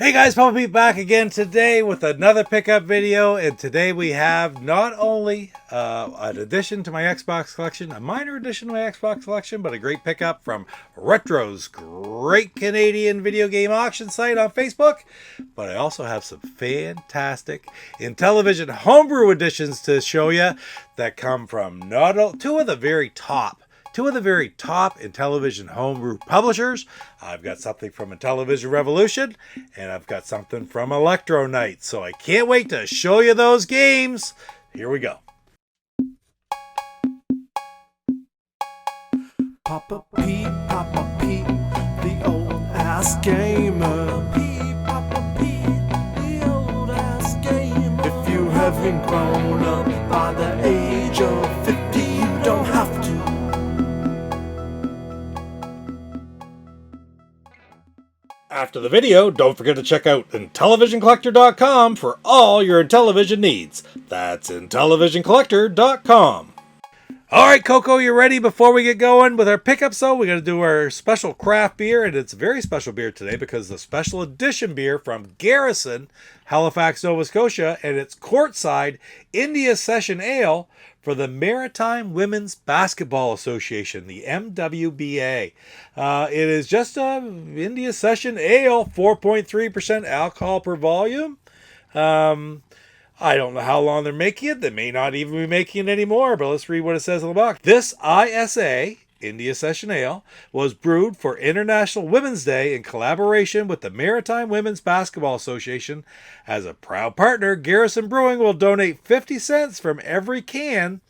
Hey guys, Papa Pete back again today with another pickup video, and today we have not only an addition to my Xbox collection, a minor addition to my Xbox collection, but a great pickup from Retro's great Canadian video game auction site on Facebook, but I also have some fantastic Intellivision Homebrew editions to show you that come from two of the very top Intellivision homebrew publishers. I've got something from Intellivision Revolution, and I've got something from Electronite. So I can't wait to show you those games. Here we go. Papa Pete, the old ass gamer. Papa Pete, the old ass gamer. If you haven't grown up by the age of 50, you don't have to. After the video, don't forget to check out IntellivisionCollector.com for all your Intellivision needs. That's IntellivisionCollector.com. All right, Coco, you ready? Before we get going with our pickups, though, we're going to do our special craft beer, and it's a very special beer today because the special edition beer from Garrison, Halifax, Nova Scotia, and it's Courtside India Session Ale for the Maritime Women's Basketball Association, the MWBA. It is just a India Session Ale, 4.3% alcohol per volume. I don't know how long they're making it. They may not even be making it anymore, but let's read what it says on the box. This ISA, India Session Ale, was brewed for International Women's Day in collaboration with the Maritime Women's Basketball Association. As a proud partner, Garrison Brewing will donate 50 cents from every can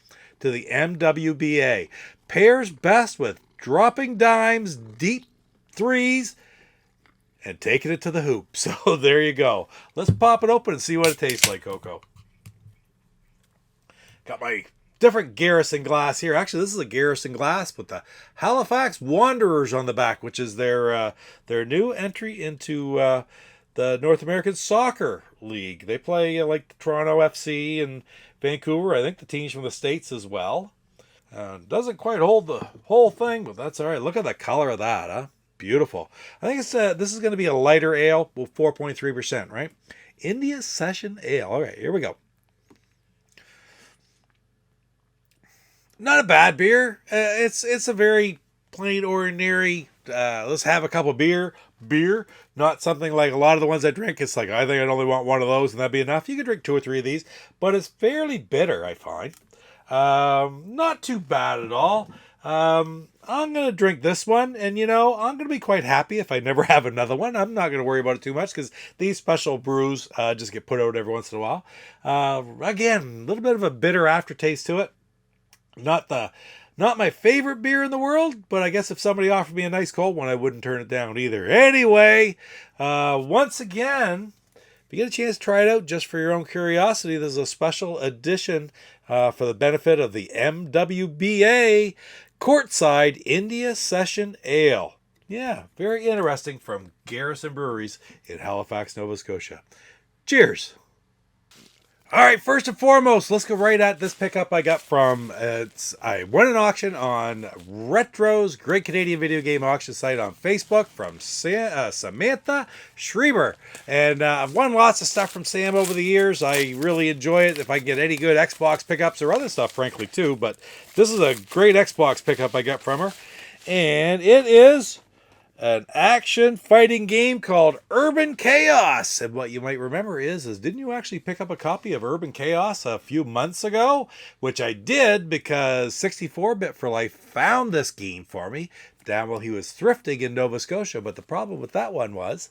to the MWBA. Pairs best with dropping dimes, deep threes, and taking it to the hoop. So there you go. Let's pop it open and see what it tastes like, Coco. Got my different Garrison glass here. Actually, this is a Garrison glass with the Halifax Wanderers on the back, which is their new entry into the North American Soccer League. They play like the Toronto FC and Vancouver. I think the teams from the States as well. Doesn't quite hold the whole thing, but that's all right. Look at the color of that, huh? Beautiful. I think this is going to be a lighter ale with 4.3%, right? India Session Ale. All right, here we go. Not a bad beer. It's a very plain, ordinary, let's have a couple beer. Not something like a lot of the ones I drink. It's like, I think I'd only want one of those and that'd be enough. You could drink 2 or 3 of these, but it's fairly bitter, I find. Not too bad at all. I'm going to drink this one, and, I'm going to be quite happy if I never have another one. I'm not going to worry about it too much because these special brews just get put out every once in a while. Again, a little bit of a bitter aftertaste to it. Not my favorite beer in the world, but I guess if somebody offered me a nice cold one, I wouldn't turn it down either. Anyway, once again, if you get a chance to try it out just for your own curiosity, there's a special edition for the benefit of the MWBA Courtside India Session Ale. Yeah, very interesting, from Garrison Breweries in Halifax, Nova Scotia. Cheers. All right, first and foremost, let's go right at this pickup I got from, I won an auction on Retro's great Canadian video game auction site on Facebook from Samantha Schreiber. And I've won lots of stuff from Sam over the years. I really enjoy it if I can get any good Xbox pickups or other stuff, frankly, too. But this is a great Xbox pickup I got from her. And it is an action fighting game called Urban Chaos. And what you might remember is didn't you actually pick up a copy of Urban Chaos a few months ago? Which I did because 64-Bit for Life found this game for me down while he was thrifting in Nova Scotia. But the problem with that one was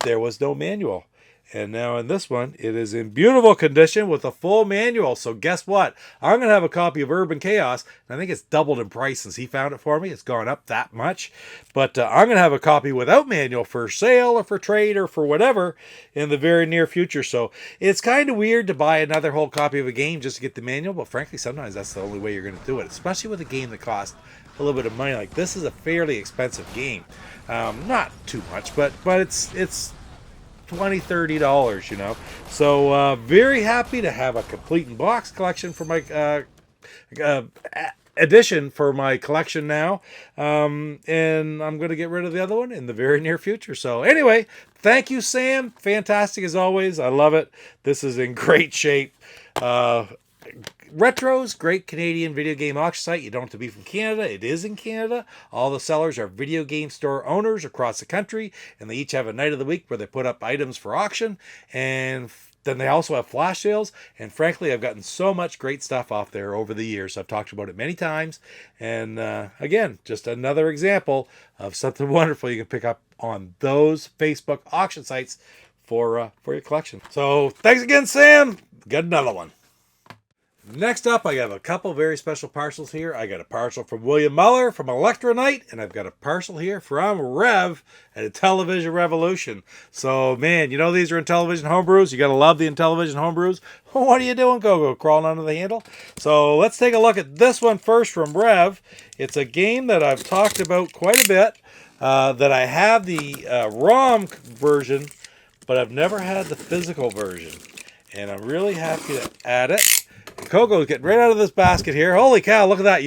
there was no manual. And now in this one, it is in beautiful condition with a full manual. So guess what? I'm going to have a copy of Urban Chaos. And I think it's doubled in price since he found it for me. It's gone up that much. But I'm going to have a copy without manual for sale or for trade or for whatever in the very near future. So it's kind of weird to buy another whole copy of a game just to get the manual. But frankly, sometimes that's the only way you're going to do it. Especially with a game that costs a little bit of money. Like this is a fairly expensive game. Not too much, but it's $20-$30, So very happy to have a complete in box collection for my addition for my collection now. And I'm going to get rid of the other one in the very near future. So anyway, thank you, Sam. Fantastic as always. I love it. This is in great shape. Retro's great Canadian video game auction site. You don't have to be from Canada. It is in Canada. All the sellers are video game store owners across the country, and they each have a night of the week where they put up items for auction, and then they also have flash sales. And frankly, I've gotten so much great stuff off there over the years. I've talked about it many times. And again, just another example of something wonderful you can pick up on those Facebook auction sites for your collection. So thanks again, Sam. Got another one. Next up, I have a couple very special parcels here. I got a parcel from William Muller from Electronite, and I've got a parcel here from Rev at Intellivision Revolution. So, man, you know these are Intellivision Homebrews. You got to love the Intellivision Homebrews. What are you doing, GoGo? Crawling under the handle? So, let's take a look at this one first from Rev. It's a game that I've talked about quite a bit, that I have the ROM version, but I've never had the physical version. And I'm really happy to add it. Coco's getting right out of this basket here. Holy cow, look at that.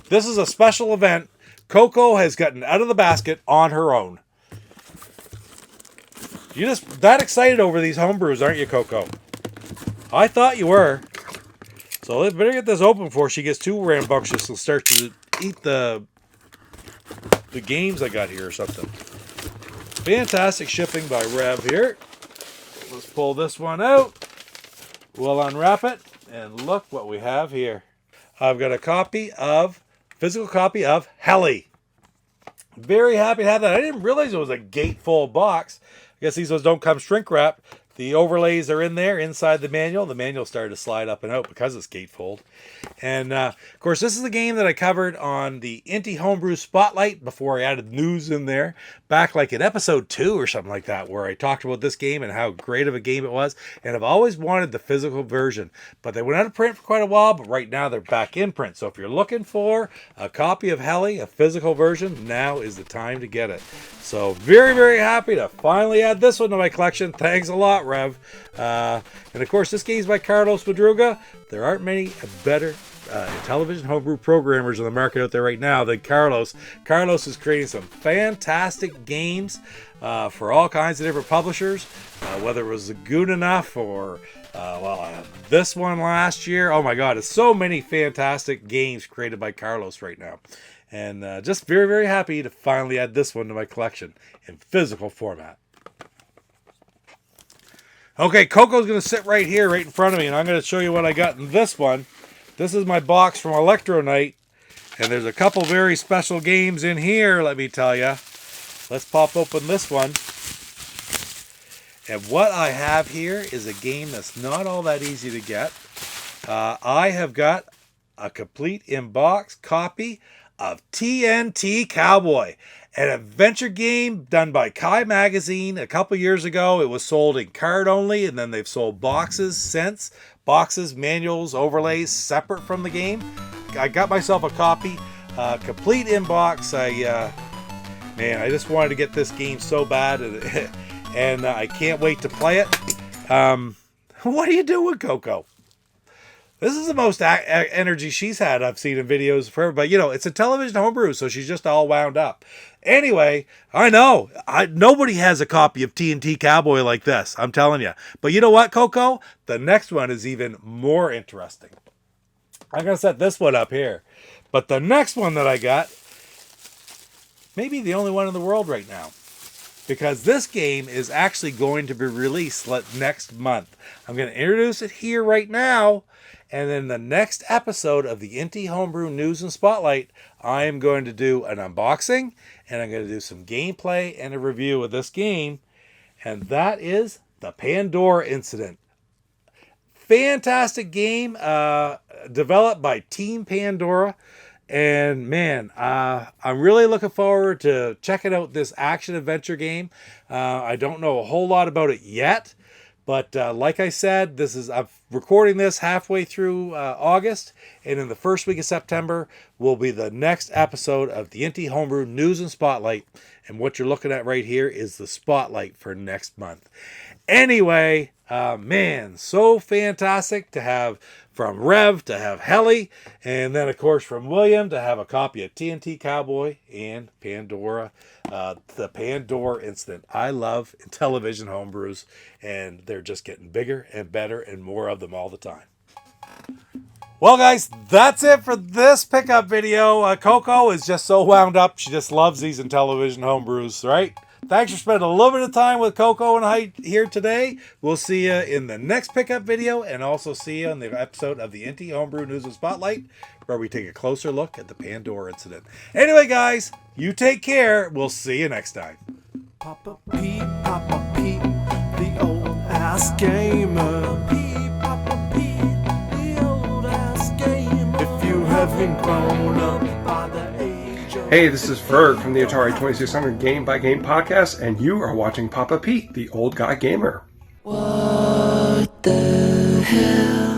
This is a special event. Coco has gotten out of the basket on her own. You're just that excited over these homebrews, aren't you, Coco? I thought you were. So let's better get this open before she gets too rambunctious and starts to eat the games I got here or something. Fantastic shipping by Rev here. Let's pull this one out. We'll unwrap it. And look what we have here. I've got a physical copy of Heli. Very happy to have that. I didn't realize it was a gatefold box. I guess these ones don't come shrink wrap. The overlays are in there inside the manual. The manual started to slide up and out because it's gatefold. And of course, this is the game that I covered on the Inti Homebrew Spotlight before I added news in there, back like in episode 2 or something like that, where I talked about this game and how great of a game it was. And I've always wanted the physical version, but they went out of print for quite a while, but right now they're back in print. So if you're looking for a copy of Heli, a physical version, now is the time to get it. So very, very happy to finally add this one to my collection. Thanks a lot, Rev. And of course, this game's by Carlos Madruga. There aren't many better Intellivision homebrew programmers in the market out there right now than Carlos. Carlos is creating some fantastic games for all kinds of different publishers, whether it was Good Enough or this one last year. Oh my God, it's so many fantastic games created by Carlos right now. And just very, very happy to finally add this one to my collection in physical format. Okay, Coco's going to sit right here, right in front of me, and I'm going to show you what I got in this one. This is my box from Electronite, and there's a couple very special games in here, let me tell you. Let's pop open this one. And what I have here is a game that's not all that easy to get. I have got a complete in-box copy of TNT Cowboy, an adventure game done by Kai Magazine. A couple years ago, it was sold in card only, and then they've sold boxes since. Boxes, manuals, overlays, separate from the game. I got myself a copy, complete in-box. I just wanted to get this game so bad, and I can't wait to play it. What are you doing, Coco? This is the most energy she's had I've seen in videos forever. But, it's a Intellivision homebrew, so she's just all wound up. Anyway, I know. Nobody has a copy of TNT Cowboy like this. I'm telling you. But you know what, Coco? The next one is even more interesting. I'm going to set this one up here. But the next one that I got, maybe the only one in the world right now. Because this game is actually going to be released next month. I'm going to introduce it here right now. And then the next episode of the Inti Homebrew News and Spotlight, I am going to do an unboxing, and I'm going to do some gameplay and a review of this game. And that is the Pandora Incident. Fantastic game, developed by Team Pandora. And man, I'm really looking forward to checking out this action-adventure game. I don't know a whole lot about it yet. But like I said, I'm recording this halfway through August, and in the first week of September will be the next episode of the Inti Homebrew News and Spotlight. And what you're looking at right here is the spotlight for next month. Anyway, man, so fantastic to have from Rev to have Helly, and then of course from William to have a copy of TNT Cowboy and Pandora, the Pandora Incident. I love Intellivision Homebrews, and they're just getting bigger and better and more of them all the time. Well, guys, that's it for this pickup video. Coco is just so wound up. She just loves these Intellivision Homebrews, right? Thanks for spending a little bit of time with Coco and I here today. We'll see you in the next pickup video, and also see you on the episode of the Inti Homebrew News and Spotlight, where we take a closer look at the Pandora Incident. Anyway, guys, you take care. We'll see you next time. Papa Pete, the old ass gamer. Papa Pete, the old ass gamer. If you haven't grown up by the age of... Hey, this is Ferg from the Atari 2600 Game by Game podcast, and you are watching Papa Pete, the old guy gamer. What the hell?